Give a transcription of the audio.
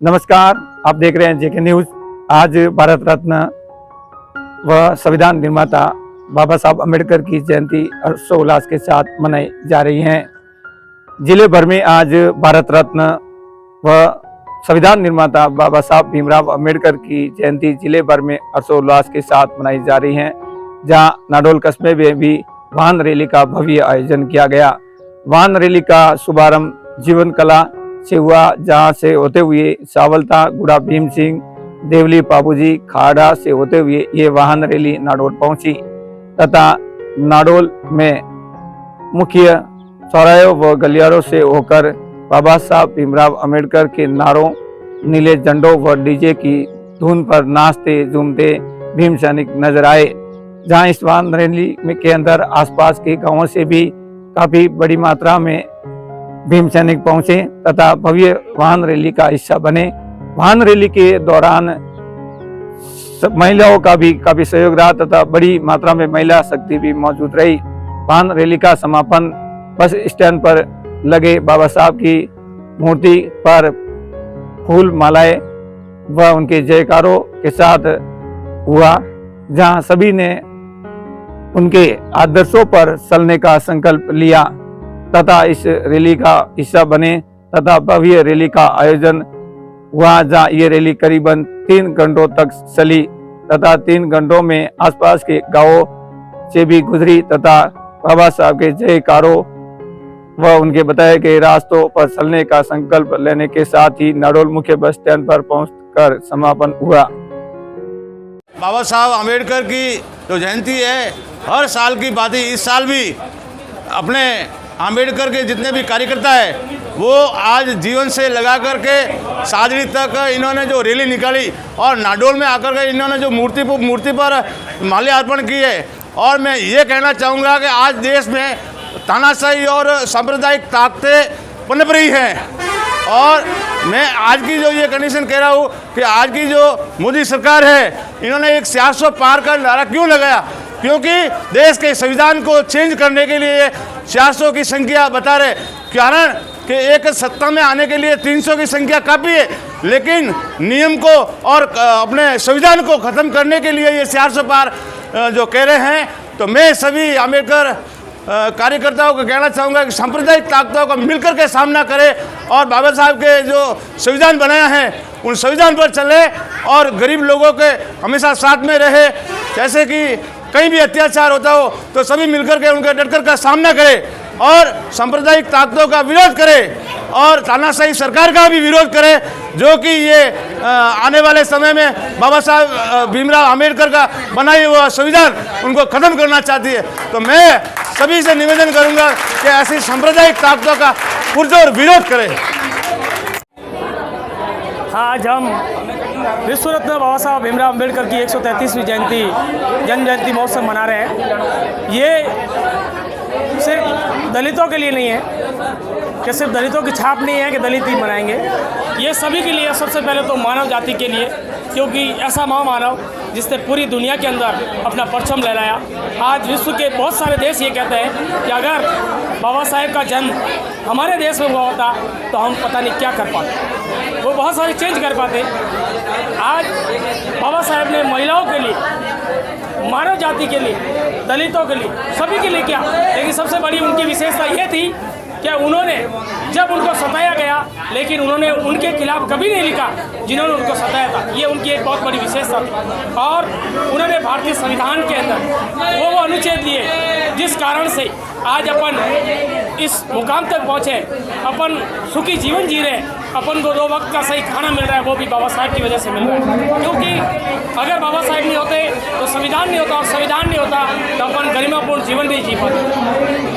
नमस्कार, आप देख रहे हैं जेके न्यूज। आज भारत रत्न व संविधान निर्माता बाबा साहब अम्बेडकर की जयंती हर्षोल्लास के साथ मनाई जा रही है। जिले भर में आज भारत रत्न व संविधान निर्माता बाबा साहब भीमराव अम्बेडकर की जयंती जिले भर में हर्षोल्लास के साथ मनाई जा रही है। जहां नाडोल कस्बे में भी वाहन रैली का भव्य आयोजन किया गया। वाहन रैली का शुभारंभ जीवन कला से हुआ, जहां से होते हुए सावलता, गुड़ा भीम सिंह, देवली पाबूजी, खाड़ा से होते हुए ये वाहन रैली नाडोल पहुंची तथा नाडोल में मुख्य चौराहों व गलियारों से होकर बाबा साहब भीमराव अम्बेडकर के नारों, नीले झंडों व डीजे की धुन पर नाचते झूमते भीम सैनिक नजर आए। जहां इस वाहन रैली के अंदर आसपास के गांवों से भी काफी बड़ी मात्रा में भीम सैनिक पहुंचे तथा भव्य वाहन रैली का हिस्सा बने। वाहन रैली के दौरान महिलाओं का भी काफी सहयोग रहा तथा बड़ी मात्रा में महिला शक्ति भी मौजूद रही। वाहन रैली का समापन बस स्टैंड पर लगे बाबा साहब की मूर्ति पर फूल मालाएं व उनके जयकारों के साथ हुआ, जहां सभी ने उनके आदर्शों पर चलने का संकल्प लिया तथा इस रैली का हिस्सा बने तथा भव्य रैली का आयोजन हुआ। जहां ये रैली करीबन 3 घंटों तक चली तथा 3 घंटों में आसपास के गांवों से भी गुजरी तथा बाबा साहब के जयकारों व उनके बताए गए रास्तों पर चलने का संकल्प लेने के साथ ही नाडोल मुख्य बस स्टैंड पर पहुंचकर समापन हुआ। बाबा साहब अम्बेडकर की जो जयंती है, हर साल की बात ही इस साल भी अपने अम्बेडकर के जितने भी कार्यकर्ता है वो आज जीवन से लगा करके सादरी तक इन्होंने जो रैली निकाली और नाडोल में आकर के इन्होंने जो मूर्ति पर माल्यार्पण की है। और मैं ये कहना चाहूँगा कि आज देश में तानाशाही और सांप्रदायिक ताकतें पनप रही हैं और मैं आज की जो ये कंडीशन कह रहा हूँ कि आज की जो मोदी सरकार है, इन्होंने एक 400 पार का नारा क्यों लगाया? क्योंकि देश के संविधान को चेंज करने के लिए 400 की संख्या बता रहे, कारण कि एक सत्ता में आने के लिए 300 की संख्या काफ़ी है, लेकिन नियम को और अपने संविधान को ख़त्म करने के लिए ये 400 पार जो कह रहे हैं। तो मैं सभी अम्बेडकर कार्यकर्ताओं को कहना चाहूँगा कि सांप्रदायिक ताकतों का मिलकर के सामना करें और बाबा साहब के जो संविधान बनाया है उन संविधान पर चले और गरीब लोगों के हमेशा साथ में रहे। जैसे कि कहीं भी अत्याचार होता हो तो सभी मिलकर के उनके डटकर का सामना करें और सांप्रदायिक ताकतों का विरोध करें और तानाशाही सरकार का भी विरोध करें, जो कि ये आने वाले समय में बाबा साहब भीमराव अम्बेडकर का बनाया हुआ संविधान उनको ख़त्म करना चाहती है। तो मैं सभी से निवेदन करूंगा कि ऐसी सांप्रदायिक ताकतों का पुरजोर विरोध करें। आज हम विश्व रत्न बाबा साहब भीमराव अम्बेडकर की 133वीं जन्म जयंती महोत्सव मना रहे हैं। ये सिर्फ दलितों के लिए नहीं है कि सिर्फ दलितों की छाप नहीं है कि दलित ही मनाएंगे, ये सभी के लिए, सबसे पहले तो मानव जाति के लिए, क्योंकि ऐसा महामानव जिसने पूरी दुनिया के अंदर अपना परचम लहराया। आज विश्व के बहुत सारे देश ये कहते हैं कि अगर बाबा साहेब का जन्म हमारे देश में हुआ होता तो हम पता नहीं क्या कर पाते, वो बहुत सारी चेंज कर पाते। आज बाबा साहेब ने महिलाओं के लिए, मानव जाति के लिए, दलितों के लिए, सभी के लिए किया, लेकिन सबसे बड़ी उनकी विशेषता ये थी कि उन्होंने जब उनको सताया गया, लेकिन उन्होंने उनके खिलाफ कभी नहीं लिखा जिन्होंने उनको सताया था। ये उनकी एक बहुत बड़ी विशेषता थी। और उन्होंने भारतीय संविधान के अंदर वो अनुच्छेद दिए जिस कारण से आज अपन इस मुकाम तक पहुँचे, अपन सुखी जीवन जी रहे, अपन को 2 वक्त का सही खाना मिल रहा है, वो भी बाबा साहब की वजह से मिल रहा है। क्योंकि अगर बाबा साहब नहीं होते तो संविधान नहीं होता और संविधान नहीं होता तो अपन गरिमापूर्ण जीवन नहीं जी पाते।